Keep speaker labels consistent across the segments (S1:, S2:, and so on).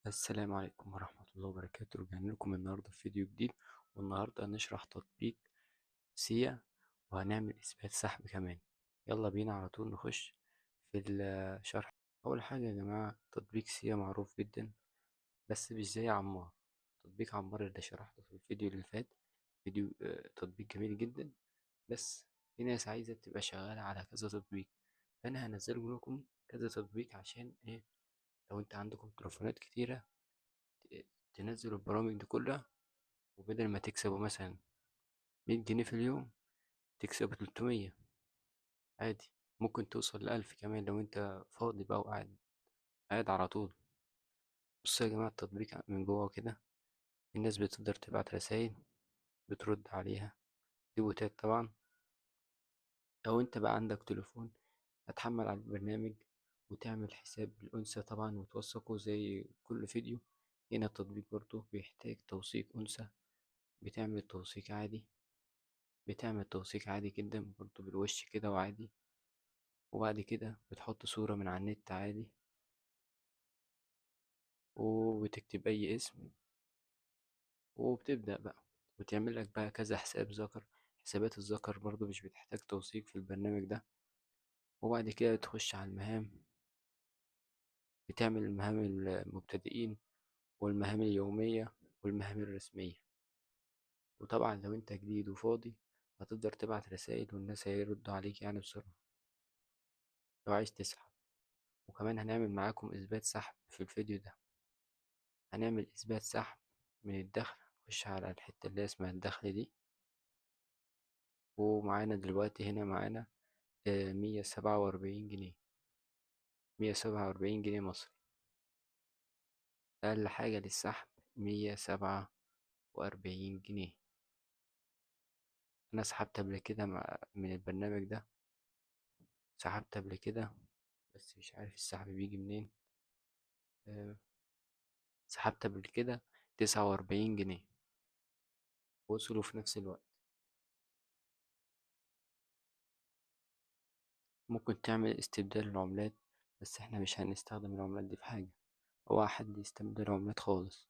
S1: السلام عليكم ورحمة الله وبركاته. رجعنا لكم النهاردة في فيديو جديد، والنهاردة هنشرح تطبيق سيا وهنعمل إثبات سحب كمان. يلا بينا على طول نخش في الشرح. أول حاجة يا جماعة، تطبيق سيا معروف جدا بس مش زي عمار. تطبيق عمار اللي شرحته في الفيديو اللي فات فيديو تطبيق جميل جدا، بس في ناس عايزة تبقى شغالة على كذا تطبيق. فأنا هنزل لكم كذا تطبيق عشان إيه؟ لو أنت عندكم تليفونات كتيرة تنزلوا البرامج دي كلها، وبدل ما تكسبوا مثلا 100 جنيه في اليوم تكسبوا 300 عادي. ممكن توصل ل1000 كمان لو انت فاضي بقى وقاعد على طول. بصوا يا جماعة، التطبيق من جوه كده الناس بتقدر تبعت رسايل بترد عليها، دي بوتات طبعا. لو انت بقى عندك تليفون هتحمل على البرنامج وتعمل حساب الأنثى طبعا وتوثقه زي كل فيديو. هنا التطبيق برضه بيحتاج توثيق أنثى، بتعمل توثيق عادي، بتعمل توثيق عادي جدا برضه بالوش كده وعادي. وبعد كده بتحط صورة من على النت عادي، وبتكتب أي اسم وبتبدأ بقى وتعمل لك بقى كذا حساب ذكر. حسابات الذكر برضه مش بتحتاج توثيق في البرنامج ده. وبعد كده تخش على المهام، بتعمل المهام المبتدئين والمهام اليومية والمهام الرسمية. وطبعا لو انت جديد وفاضي هتقدر تبعت رسائل والناس هيردوا عليك يعني بسرعة لو عايز تسحب. وكمان هنعمل معاكم إثبات سحب في الفيديو ده. هنعمل إثبات سحب من الدخل. نخش على الحتة اللي اسمها الدخل دي، ومعانا دلوقتي هنا معانا 147 جنيه، 147 جنيه مصري. أقل حاجة للسحب 147 جنيه. أنا سحبت قبل كده من البرنامج ده، سحبت قبل كده بس مش عارف السحب بيجي منين. آه، سحبت قبل كده 49 جنيه وصلوا في نفس الوقت. ممكن تعمل استبدال العملات، بس احنا مش هنستخدم العملات دي في حاجة. هو حد يستبدل العملات خالص.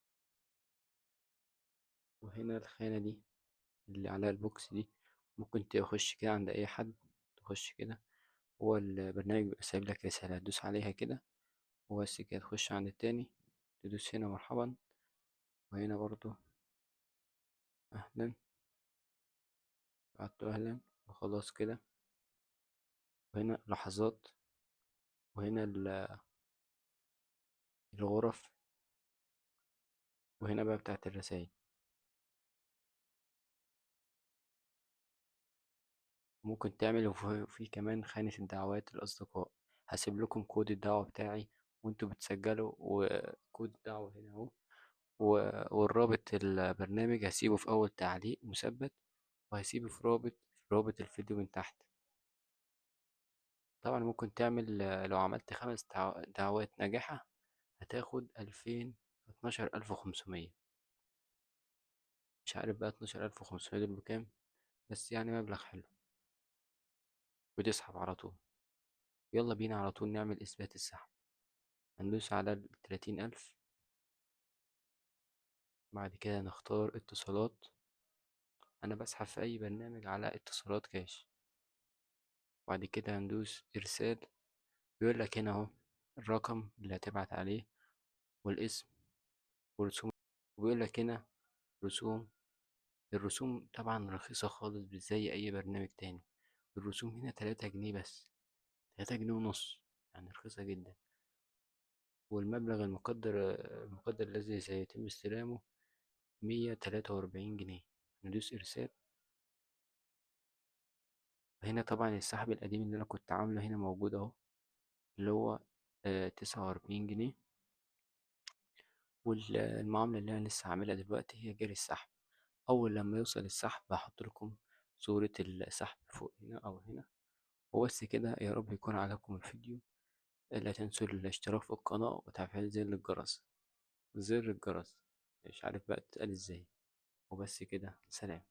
S1: وهنا الخانة دي اللي عليها البوكس دي ممكن تخش كده عند أي حد، تخش كده. هو البرنامج بيبقى سايب لك رسالة تدوس عليها كده وبس كده. تخش عند التاني تدوس هنا مرحبا، وهنا برضو أهلا، بعته أهلا وخلاص كده. وهنا لحظات، وهنا الغرف، وهنا بقى بتاعت الرسايل. ممكن تعمل وفي كمان خانة الدعوات الأصدقاء. هسيب لكم كود الدعوة بتاعي وانتوا بتسجلوا، وكود الدعوة هنا اهو. والرابط البرنامج هسيبه في أول تعليق مثبت، وهسيبه في رابط الفيديو من تحت. طبعا ممكن تعمل لو عملت 5 دعوات ناجحة هتاخد 12,500. مش عارف بقى 12,500 دول بكام، بس يعني مبلغ حلو. وتسحب على طول. يلا بينا على طول نعمل إثبات السحب. هندوس على 30,000. بعد كده نختار اتصالات. أنا بسحب في أي برنامج على اتصالات كاش. بعد كده هندوس إرسال. بيقول لك هنا أهو الرقم اللي هتبعت عليه والاسم ورسوم. وبيقول لك هنا رسوم. الرسوم طبعا رخيصة خالص مش زي أي برنامج تاني. الرسوم هنا 3 جنيه بس، 3 جنيه ونص، يعني رخيصة جدا. والمبلغ المقدر الذي سيتم استلامه 143 جنيه. ندوس إرسال. هنا طبعا السحب القديم اللي أنا كنت عامله هنا موجود أهو، اللي هو 49 جنيه. والمعاملة اللي أنا لسه عاملها دلوقتي هي جري السحب. أول لما يوصل السحب هحط لكم صورة السحب فوق هنا أو هنا. وبس كده، يا رب يكون عجبكم الفيديو. لا تنسوا الاشتراك في القناة وتفعيل زر الجرس. زر الجرس مش عارف بقى تتقال ازاي. وبس كده، سلام.